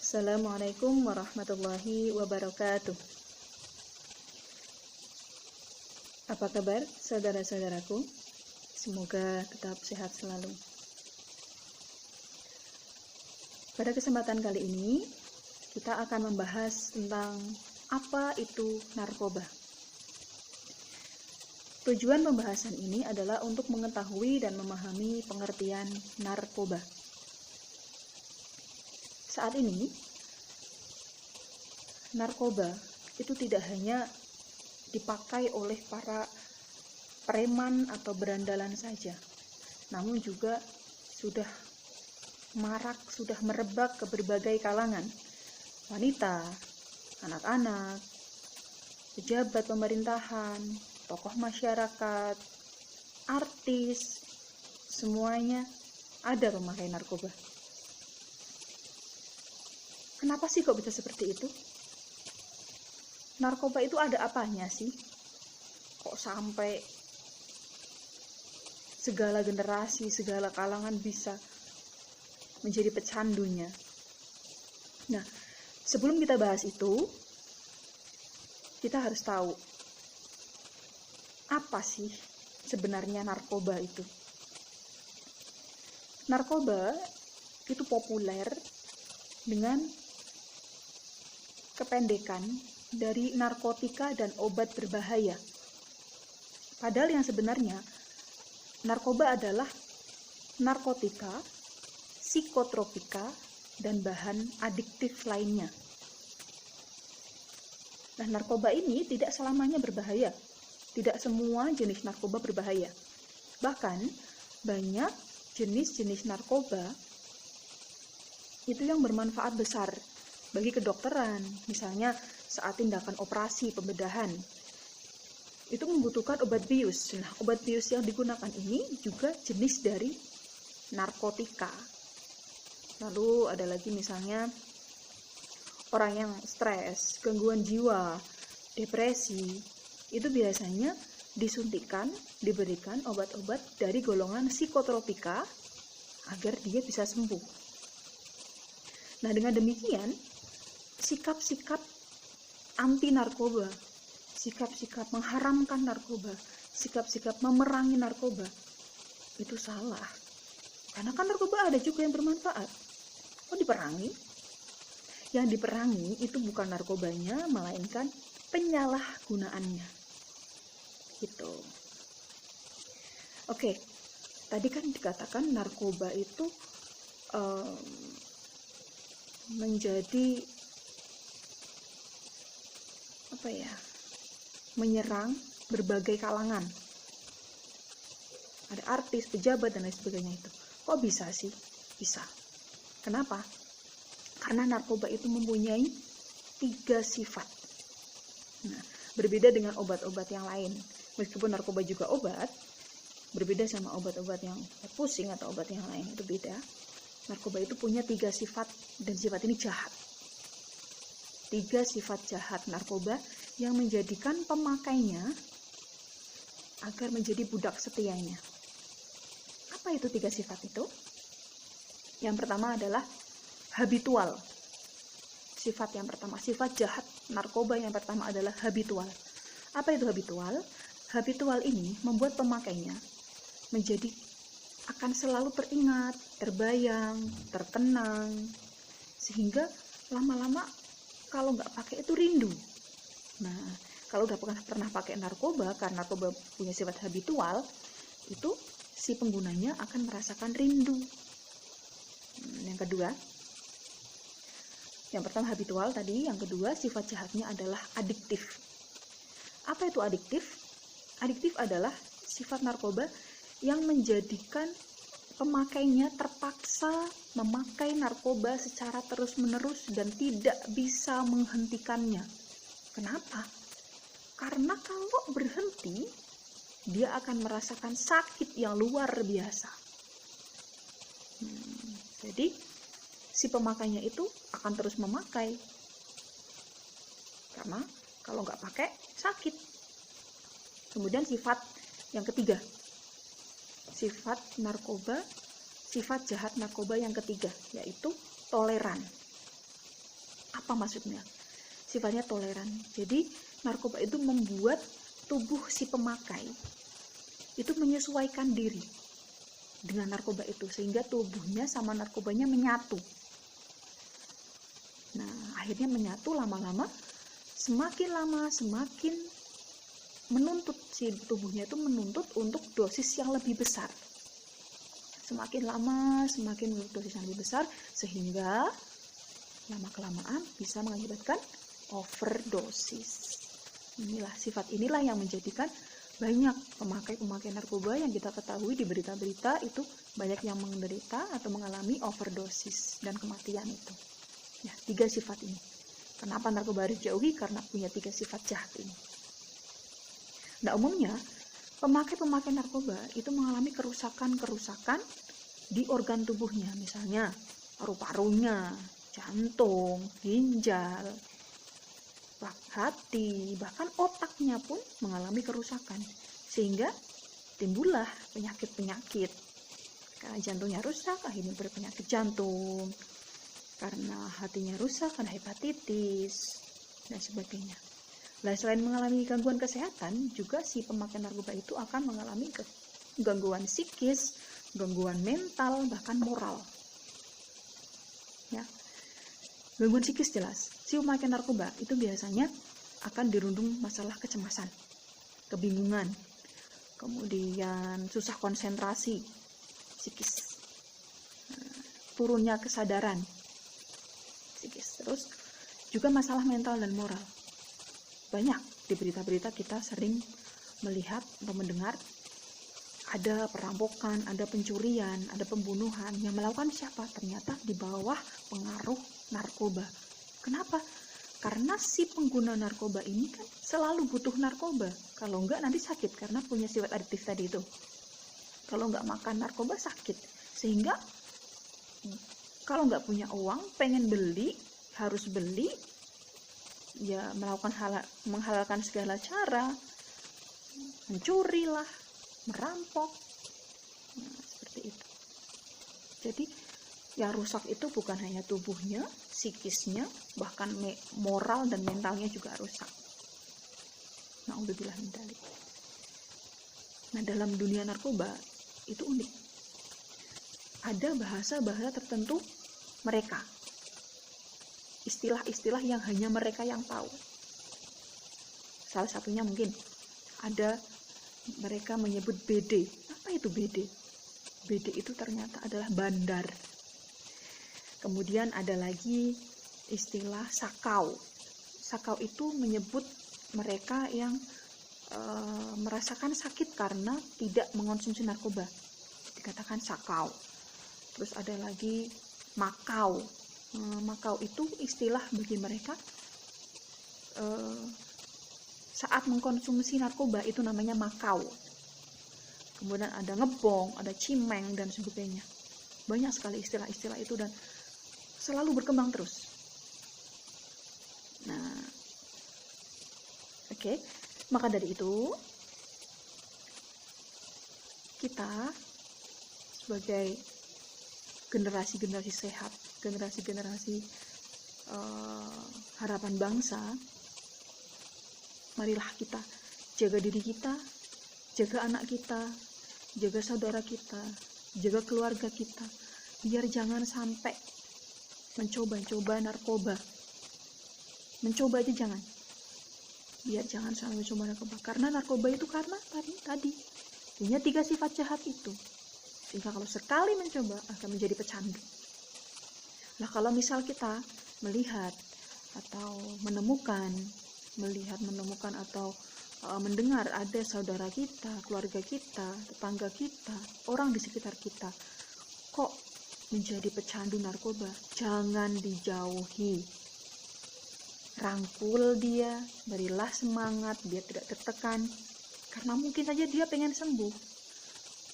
Assalamualaikum warahmatullahi wabarakatuh. Apa kabar saudara-saudaraku? Semoga tetap sehat selalu. Pada kesempatan kali ini, kita akan membahas tentang apa itu narkoba. Tujuan pembahasan ini adalah untuk mengetahui dan memahami pengertian narkoba. Saat ini, narkoba itu tidak hanya dipakai oleh para preman atau berandalan saja, namun juga sudah marak, sudah merebak ke berbagai kalangan, wanita, anak-anak, pejabat pemerintahan, tokoh masyarakat, artis, semuanya ada pemakai narkoba. Kenapa sih kok bisa seperti itu? Narkoba itu ada apanya sih? Kok sampai segala generasi, segala kalangan bisa menjadi pecandunya? Nah, sebelum kita bahas itu, kita harus tahu apa sih sebenarnya narkoba itu. Narkoba itu populer dengan kependekan dari narkotika dan obat berbahaya. Padahal yang sebenarnya narkoba adalah narkotika, psikotropika, dan bahan adiktif lainnya. Nah, narkoba ini tidak selamanya berbahaya. Tidak semua jenis narkoba berbahaya. Bahkan banyak jenis-jenis narkoba itu yang bermanfaat besar bagi kedokteran, misalnya saat tindakan operasi pembedahan itu membutuhkan obat bius. Nah, obat bius yang digunakan ini juga jenis dari narkotika. Lalu ada lagi misalnya orang yang stres, gangguan jiwa, depresi, itu biasanya disuntikan, diberikan obat-obat dari golongan psikotropika agar dia bisa sembuh. Nah, dengan demikian sikap-sikap anti narkoba, sikap-sikap mengharamkan narkoba, sikap-sikap memerangi narkoba itu salah. Karena kan narkoba ada juga yang bermanfaat. Kok diperangi? Yang diperangi itu bukan narkobanya, melainkan penyalahgunaannya. Gitu. Oke, tadi kan dikatakan narkoba itu menjadi menyerang berbagai kalangan. Ada artis, pejabat, dan lain sebagainya itu. Kok bisa sih? Bisa. Kenapa? Karena narkoba itu mempunyai 3 sifat. Nah, berbeda dengan obat-obat yang lain. Meskipun narkoba juga obat, berbeda sama obat-obat yang pusing atau obat yang lain, itu beda. Narkoba itu punya 3 sifat, dan sifat ini jahat. 3 sifat jahat narkoba yang menjadikan pemakainya agar menjadi budak setianya. Apa itu 3 sifat itu? Yang pertama adalah habitual. Sifat yang pertama, sifat jahat narkoba yang pertama adalah habitual. Apa itu habitual? Habitual ini membuat pemakainya menjadi akan selalu teringat, terbayang, terkenang, sehingga lama-lama kalau nggak pakai itu rindu. Nah, kalau udah pernah pakai narkoba, karena narkoba punya sifat habitual, itu si penggunanya akan merasakan rindu. Yang kedua, yang pertama habitual tadi, yang kedua sifat jahatnya adalah adiktif. Apa itu adiktif? Adiktif adalah sifat narkoba yang menjadikan pemakainya terpaksa memakai narkoba secara terus-menerus dan tidak bisa menghentikannya. Kenapa? Karena kalau berhenti, dia akan merasakan sakit yang luar biasa. Jadi, si pemakainya itu akan terus memakai. Karena kalau nggak pakai, sakit. Kemudian sifat yang ketiga, sifat narkoba, sifat jahat narkoba yang ketiga, yaitu toleran. Apa maksudnya? Sifatnya toleran. Jadi narkoba itu membuat tubuh si pemakai itu menyesuaikan diri dengan narkoba itu, sehingga tubuhnya sama narkobanya menyatu. Nah, akhirnya menyatu, lama lama semakin menuntut, si tubuhnya itu menuntut untuk dosis yang lebih besar. Semakin lama semakin dosis yang lebih besar, sehingga lama-kelamaan bisa mengakibatkan overdosis. Sifat inilah yang menjadikan banyak pemakai narkoba yang kita ketahui di berita-berita itu banyak yang menderita atau mengalami overdosis dan kematian itu. Ya, 3 sifat ini. Kenapa narkoba harus dijauhi? Karena punya 3 sifat jahat ini. Nah, umumnya pemakai narkoba itu mengalami kerusakan di organ tubuhnya, misalnya paru-parunya, jantung, ginjal, hati, bahkan otaknya pun mengalami kerusakan, sehingga timbullah penyakit-penyakit. Karena jantungnya rusak, akhirnya berpenyakit jantung. Karena hatinya rusak, karena hepatitis, dan sebagainya. Nah, selain mengalami gangguan kesehatan, juga si pemakai narkoba itu akan mengalami gangguan psikis, gangguan mental, bahkan moral. Ya. Gangguan psikis jelas. Si pemakai narkoba itu biasanya akan dirundung masalah kecemasan, kebingungan, kemudian susah konsentrasi, psikis, turunnya kesadaran, psikis. Terus juga masalah mental dan moral. Banyak di berita-berita kita sering melihat atau mendengar ada perampokan, ada pencurian, ada pembunuhan yang melakukan siapa? Ternyata di bawah pengaruh narkoba. Kenapa? Karena si pengguna narkoba ini kan selalu butuh narkoba. Kalau enggak nanti sakit karena punya sifat adiktif tadi itu. Kalau enggak makan narkoba sakit. Sehingga kalau enggak punya uang, pengen beli, harus beli, ya melakukan menghalalkan segala cara, mencuri lah, merampok, nah, seperti itu. Jadi yang rusak itu bukan hanya tubuhnya, psikisnya, bahkan moral dan mentalnya juga rusak. Na'udzubillah min dzalik. Nah, dalam dunia narkoba itu unik. Ada bahasa-bahasa tertentu mereka, istilah-istilah yang hanya mereka yang tahu. Salah satunya mungkin ada mereka menyebut BD. Apa itu BD? BD itu ternyata adalah bandar. Kemudian ada lagi istilah sakau. Sakau itu menyebut mereka yang merasakan sakit karena tidak mengonsumsi narkoba. Dikatakan sakau. Terus ada lagi makau. Makau itu istilah bagi mereka saat mengkonsumsi narkoba itu namanya makau. Kemudian ada ngebong, ada cimeng, dan sebagainya. Banyak sekali istilah-istilah itu dan selalu berkembang terus. Nah, oke. Maka dari itu, kita sebagai generasi-generasi sehat, generasi-generasi harapan bangsa, marilah kita jaga diri kita, jaga anak kita, jaga saudara kita, jaga keluarga kita, biar jangan sampai mencoba-coba narkoba. Mencoba aja jangan. Biar jangan sampai mencoba narkoba. Karena narkoba itu karena tadi punya 3 sifat jahat itu. Sehingga kalau sekali mencoba akan menjadi pecandu. Nah, kalau misal kita melihat atau menemukan atau mendengar ada saudara kita, keluarga kita, tetangga kita, orang di sekitar kita kok menjadi pecandu narkoba, jangan dijauhi. Rangkul dia, berilah semangat biar tidak tertekan, karena mungkin saja dia pengen sembuh.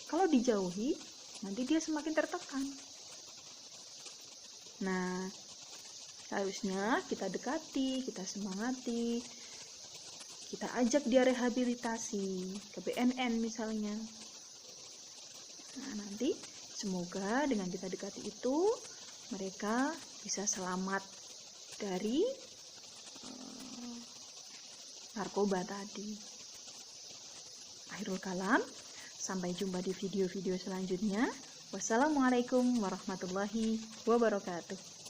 Kalau dijauhi, nanti dia semakin tertekan. Nah, seharusnya kita dekati, kita semangati, kita ajak dia rehabilitasi ke BNN misalnya. Nah, nanti semoga dengan kita dekati itu mereka bisa selamat dari narkoba tadi. Akhirul kalam, sampai jumpa di video-video selanjutnya. Wassalamualaikum warahmatullahi wabarakatuh.